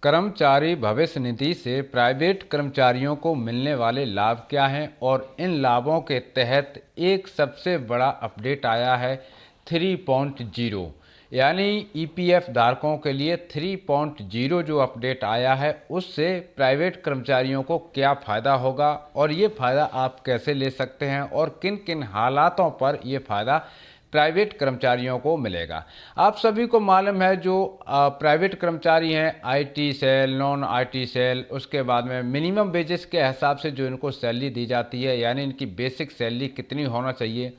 कर्मचारी भविष्य निधि से प्राइवेट कर्मचारियों को मिलने वाले लाभ क्या हैं और इन लाभों के तहत एक सबसे बड़ा अपडेट आया है 3.0 यानी ईपीएफ धारकों के लिए 3.0 जो अपडेट आया है उससे प्राइवेट कर्मचारियों को क्या फ़ायदा होगा और ये फ़ायदा आप कैसे ले सकते हैं और किन किन हालातों पर ये फ़ायदा प्राइवेट कर्मचारियों को मिलेगा। आप सभी को मालूम है जो प्राइवेट कर्मचारी हैं IT cell, non IT cell, उसके बाद में मिनिमम वेजेस के हिसाब से जो इनको सैलरी दी जाती है यानी इनकी बेसिक सैलरी कितनी होना चाहिए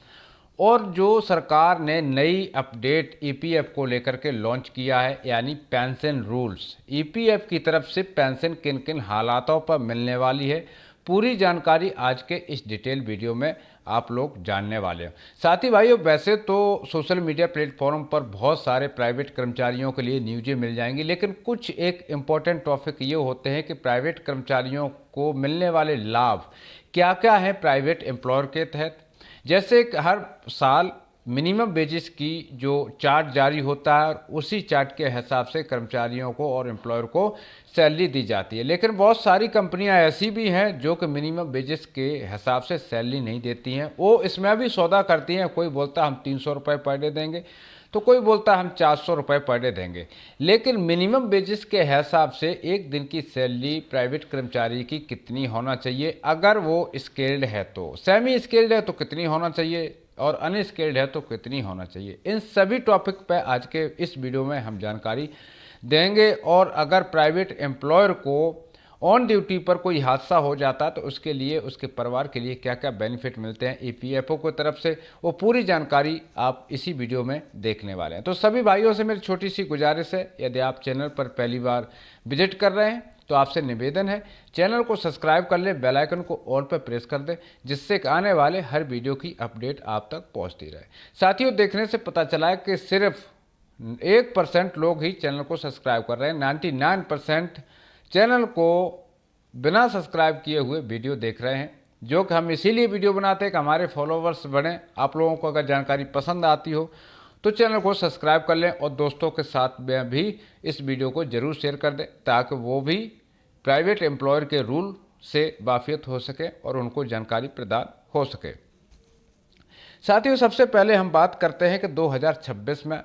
और जो सरकार ने नई अपडेट ईपीएफ को लेकर के लॉन्च किया है यानी पेंशन रूल्स, ईपीएफ की तरफ से पेंशन किन किन हालातों पर मिलने वाली है, पूरी जानकारी आज के इस डिटेल वीडियो में आप लोग जानने वाले हो। साथ ही भाइयों वैसे तो सोशल मीडिया प्लेटफॉर्म पर बहुत सारे प्राइवेट कर्मचारियों के लिए न्यूज़ें मिल जाएंगी, लेकिन कुछ एक इम्पॉर्टेंट टॉपिक ये होते हैं कि प्राइवेट कर्मचारियों को मिलने वाले लाभ क्या क्या हैं प्राइवेट एम्प्लॉयर के तहत। जैसे कि हर साल मिनिमम वेजेस की जो चार्ट जारी होता है और उसी चार्ट के हिसाब से कर्मचारियों को और एम्प्लॉयर को सैलरी दी जाती है, लेकिन बहुत सारी कंपनियां ऐसी भी हैं जो कि मिनिमम वेजेस के हिसाब से सैलरी नहीं देती हैं। वो इसमें भी सौदा करती हैं, कोई बोलता है हम 300 रुपये पर डे देंगे तो कोई बोलता है हम 400 रुपये पर डे देंगे, लेकिन मिनिमम वेजेस के हिसाब से एक दिन की सैलरी प्राइवेट कर्मचारी की कितनी होना चाहिए, अगर वो स्किल्ड है तो, सेमी स्किल्ड है तो कितनी होना चाहिए और अनस्किल्ड है तो कितनी होना चाहिए, इन सभी टॉपिक पर आज के इस वीडियो में हम जानकारी देंगे। और अगर प्राइवेट एम्प्लॉयर को ऑन ड्यूटी पर कोई हादसा हो जाता है तो उसके लिए उसके परिवार के लिए क्या क्या बेनिफिट मिलते हैं ईपीएफओ की तरफ से, वो पूरी जानकारी आप इसी वीडियो में देखने वाले हैं। तो सभी भाइयों से मेरी छोटी सी गुजारिश है, यदि आप चैनल पर पहली बार विजिट कर रहे हैं तो आपसे निवेदन है चैनल को सब्सक्राइब कर लें, बेल आइकन को ऑल पर प्रेस कर दें जिससे आने वाले हर वीडियो की अपडेट आप तक पहुंचती रहे। साथियों देखने से पता चला है कि सिर्फ 1% लोग ही चैनल को सब्सक्राइब कर रहे हैं, 99% चैनल को बिना सब्सक्राइब किए हुए वीडियो देख रहे हैं, जो कि हम इसीलिए वीडियो बनाते हैं कि हमारे फॉलोवर्स बढ़ें। आप लोगों को अगर जानकारी पसंद आती हो तो चैनल को सब्सक्राइब कर लें और दोस्तों के साथ में भी इस वीडियो को ज़रूर शेयर कर दें ताकि वो भी प्राइवेट एम्प्लॉयर के रूल से वाकिफ हो सके और उनको जानकारी प्रदान हो सके। साथियों सबसे पहले हम बात करते हैं कि 2026 में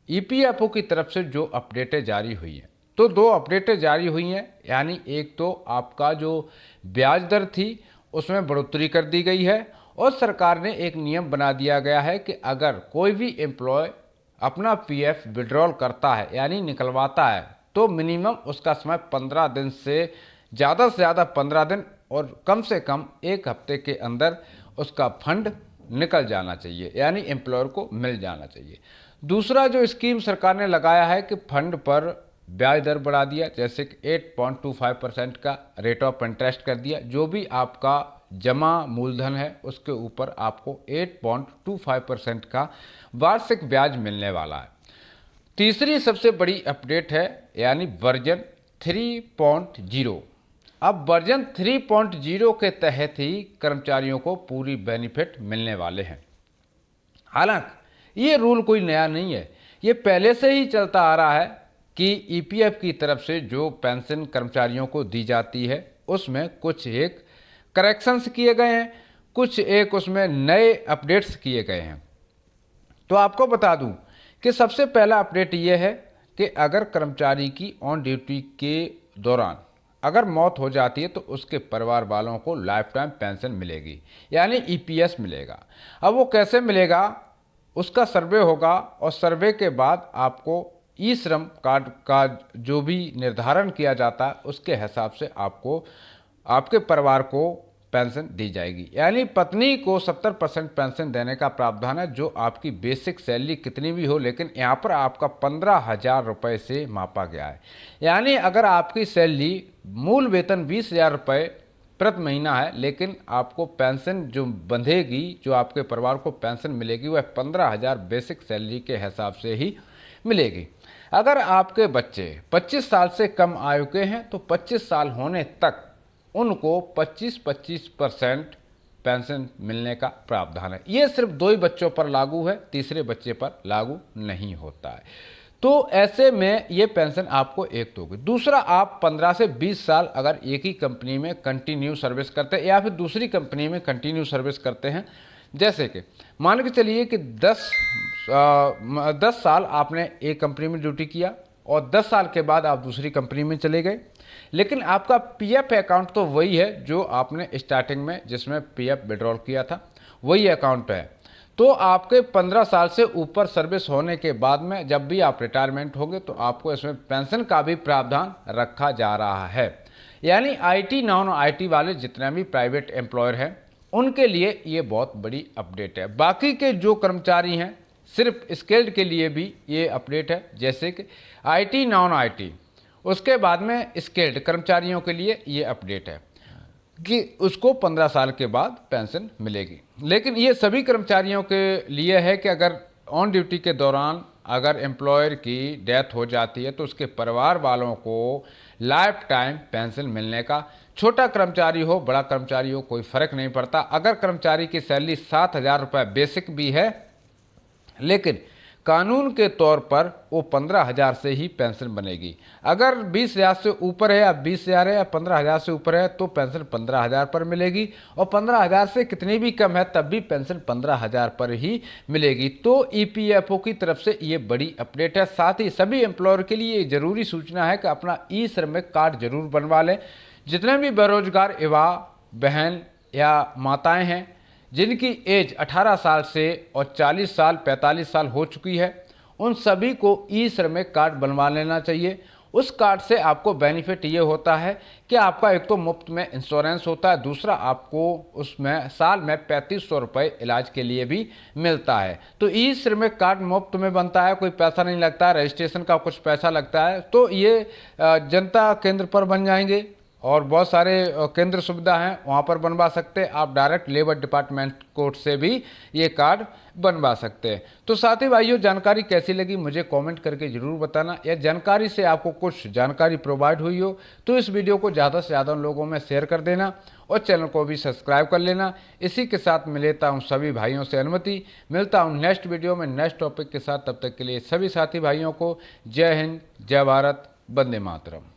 ईपीएफओ की तरफ से जो अपडेटें जारी हुई हैं, तो दो अपडेटें जारी हुई हैं, यानी एक तो आपका जो ब्याज दर थी उसमें बढ़ोतरी कर दी गई है और सरकार ने एक नियम बना दिया गया है कि अगर कोई भी एम्प्लॉय अपना पीएफ विड्रॉल करता है यानी निकलवाता है तो मिनिमम उसका समय 15 दिन से ज़्यादा 15 दिन और कम से कम एक हफ्ते के अंदर उसका फंड निकल जाना चाहिए यानी एम्प्लॉयर को मिल जाना चाहिए। दूसरा जो स्कीम सरकार ने लगाया है कि फंड पर ब्याज दर बढ़ा दिया, जैसे कि 8.25% का रेट ऑफ इंटरेस्ट कर दिया, जो भी आपका जमा मूलधन है उसके ऊपर आपको 8.25% का वार्षिक ब्याज मिलने वाला है। तीसरी सबसे बड़ी अपडेट है यानी वर्जन 3.0। अब वर्जन 3.0 के तहत ही कर्मचारियों को पूरी बेनिफिट मिलने वाले हैं। हालांकि ये रूल कोई नया नहीं है, ये पहले से ही चलता आ रहा है कि ईपीएफ की तरफ से जो पेंशन कर्मचारियों को दी जाती है उसमें कुछ एक करेक्शंस किए गए हैं, कुछ एक उसमें नए अपडेट्स किए गए हैं। तो आपको बता दूं कि सबसे पहला अपडेट ये है कि अगर कर्मचारी की ऑन ड्यूटी के दौरान अगर मौत हो जाती है तो उसके परिवार वालों को लाइफ टाइम पेंशन मिलेगी यानी ईपीएस मिलेगा। अब वो कैसे मिलेगा, उसका सर्वे होगा और सर्वे के बाद आपको ई श्रम कार्ड का जो भी निर्धारण किया जाता है उसके हिसाब से आपको आपके परिवार को पेंशन दी जाएगी। यानी पत्नी को 70% पेंशन देने का प्रावधान है, जो आपकी बेसिक सैलरी कितनी भी हो, लेकिन यहाँ पर आपका 15,000 रुपये से मापा गया है। यानी अगर आपकी सैलरी मूल वेतन 20,000 रुपये प्रति महीना है, लेकिन आपको पेंशन जो बंधेगी, जो आपके परिवार को पेंशन मिलेगी वह 15,000 बेसिक सैलरी के हिसाब से ही मिलेगी। अगर आपके बच्चे 25 साल से कम आयु के हैं तो 25 साल होने तक उनको 25% पेंशन मिलने का प्रावधान है। ये सिर्फ 2 ही बच्चों पर लागू है, तीसरे बच्चे पर लागू नहीं होता है। तो ऐसे में ये पेंशन आपको एक तो होगी। दूसरा, आप 15 से 20 साल अगर एक ही कंपनी में कंटिन्यू सर्विस करते हैं या फिर दूसरी कंपनी में कंटिन्यू सर्विस करते हैं, जैसे कि मान के चलिए कि 10 साल आपने एक कंपनी में ड्यूटी किया और 10 साल के बाद आप दूसरी कंपनी में चले गए, लेकिन आपका पीएफ अकाउंट तो वही है जो आपने स्टार्टिंग में जिसमें पीएफ विड्रॉल किया था, वही अकाउंट है। तो आपके 15 साल से ऊपर सर्विस होने के बाद में जब भी आप रिटायरमेंट होंगे तो आपको इसमें पेंशन का भी प्रावधान रखा जा रहा है। यानी आईटी नॉन आईटी वाले जितने भी प्राइवेट एम्प्लॉयर हैं उनके लिए ये बहुत बड़ी अपडेट है। बाकी के जो कर्मचारी हैं सिर्फ स्किल्ड के लिए भी ये अपडेट है, जैसे कि आईटी नॉन आईटी, उसके बाद में स्किल्ड कर्मचारियों के लिए ये अपडेट है कि उसको 15 साल के बाद पेंशन मिलेगी। लेकिन ये सभी कर्मचारियों के लिए है कि अगर ऑन ड्यूटी के दौरान अगर एम्प्लॉयर की डेथ हो जाती है तो उसके परिवार वालों को लाइफ टाइम पेंशन मिलने का, छोटा कर्मचारी हो बड़ा कर्मचारी हो कोई फ़र्क नहीं पड़ता। अगर कर्मचारी की सैलरी 7,000 रुपये बेसिक भी है लेकिन कानून के तौर पर वो 15,000 से ही पेंशन बनेगी। अगर 20,000 से ऊपर है या 20,000 है या 15,000 से ऊपर है तो पेंशन 15,000 पर मिलेगी, और 15,000 से कितनी भी कम है तब भी पेंशन 15,000 पर ही मिलेगी। तो ईपीएफओ की तरफ से ये बड़ी अपडेट है। साथ ही सभी एम्प्लॉयर के लिए ज़रूरी सूचना है कि अपना ई श्रमिक कार्ड जरूर बनवा लें। जितने भी बेरोजगार युवा बहन या माताएँ हैं जिनकी एज 18 साल से और 40 साल 45 साल हो चुकी है, उन सभी को ई श्रमिक कार्ड बनवा लेना चाहिए। उस कार्ड से आपको बेनिफिट ये होता है कि आपका एक तो मुफ्त में इंश्योरेंस होता है, दूसरा आपको उसमें साल में 3500 रुपये इलाज के लिए भी मिलता है। तो ई श्रमिक कार्ड मुफ्त में बनता है, कोई पैसा नहीं लगता है, रजिस्ट्रेशन का कुछ पैसा लगता है। तो ये जनता केंद्र पर बन जाएंगे और बहुत सारे केंद्र सुविधा हैं वहाँ पर बनवा सकते हैं। आप डायरेक्ट लेबर डिपार्टमेंट कोर्ट से भी ये कार्ड बनवा सकते हैं। तो साथी भाइयों, जानकारी कैसी लगी मुझे कमेंट करके ज़रूर बताना। या जानकारी से आपको कुछ जानकारी प्रोवाइड हुई हो तो इस वीडियो को ज़्यादा से ज़्यादा लोगों में शेयर कर देना और चैनल को भी सब्सक्राइब कर लेना। इसी के साथ मैं लेता हूँ सभी भाइयों से अनुमति, मिलता हूँ नेक्स्ट वीडियो में नेक्स्ट टॉपिक के साथ। तब तक के लिए सभी साथी भाइयों को जय हिंद, जय भारत, वंदे मातरम।